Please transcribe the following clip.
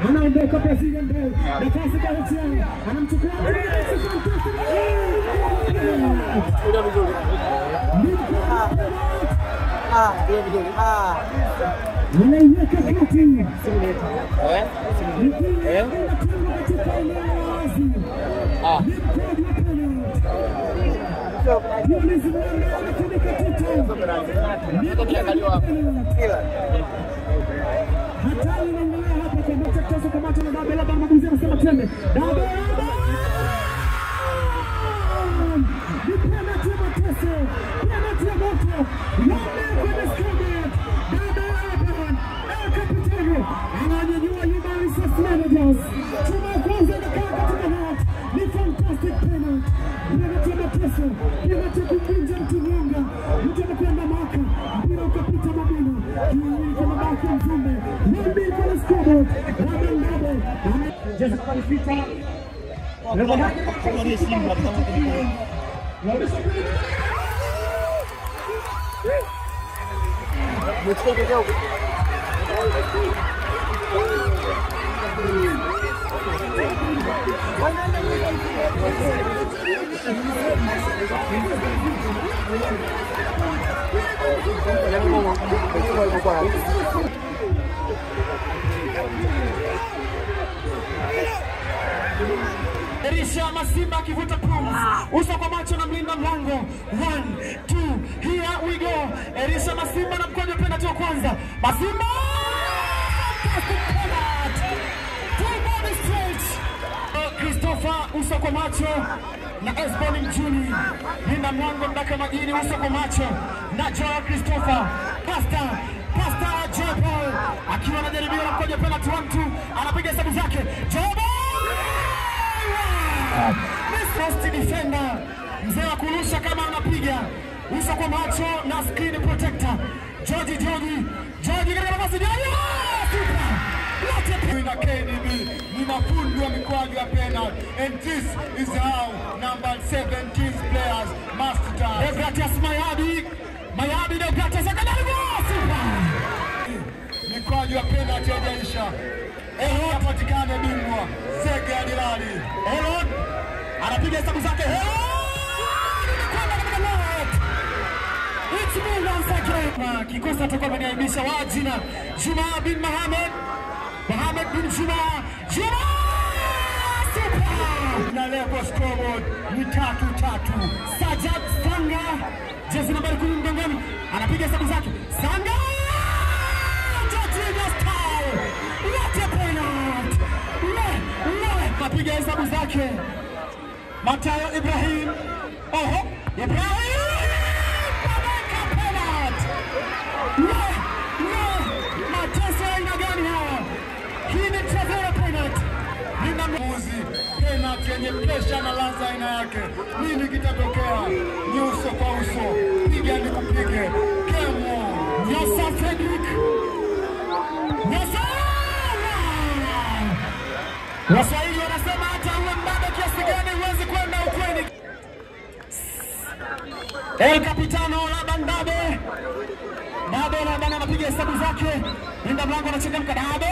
anaondoka President Bell, nafasi kwa Ochieng, anamchukua unaiweka kati hatari inaendelea hapa kwa mchezo kwa macho na Dabela Bamabuzi anasema twende Dabela ni penalty ya Mateso, penalty ya moto wame kwenye scoreboard. Dabela El Capitano ananyanyua Human Resource Managers, chuma ya kwanza inakaa katika net, ni fantastic penalty, penalty ya Mateso, penalty ya kumvunja mtu nyonga, mtu anakwenda maka mpira ukapita Mabina kiwili kama baki Mzumbe wame kwenye scoreboard. Wame jeza kwa nifita Lewala kwa Simba Erisha Masimba akivuta pumzi, uso kwa macho na mlinda mlango. 1, 2, here we go. Erisha Masimba na mkojo penalty wa kwanza. Masimba! Two-body straight. Christopher uso kwa macho na Esbon Mjuni. Mlinda mlango Mdaka Majini uso kwa macho na Joel Christopher. Pastor Joel akiwa anajaribia na mkojo penalty 1-2, anapiga hesabu zake. Joel! First defender mzee wa kurusha kama anapiga uso kwa macho na screen protector George katika nafasi ya super na KDB ni mafundi wa mikwaju ya penalty, and this is how number 17 players must dance. Deogratias Mayadi Deogratias akajaribu super mikwaju ya penalty hajaisha. Elon patikane bingwa Zege Adilali. Elon anapiga hesabu zake. It's me once again. Kikosi atakuwa ameniaibisha wajina Juma bin Mohamed bin Juma super na leo kwa scoreboard ni 3-3. Sajad Sanga jezi nambari 10 mgongoni anapiga hesabu zake. Sanga what a penalty! Kapiga hesabu zake Matayo Ibrahim. Ibrahim kabeka penalty. Mateso aina gani hawa? Hii ni Travera penalty. Nina muzi penalty yenye pressure na laza aina yake. Nini kitatokea? Ni uso kwa uso, piga ni kupige. Kemo Nyasa Frederick Waswahili wanasema hata uwe mbada kiasi gani huwezi kwenda ukweni. El Capitano Laban Dabe anapiga hesabu zake. Linda mlango anachangamka. Dabe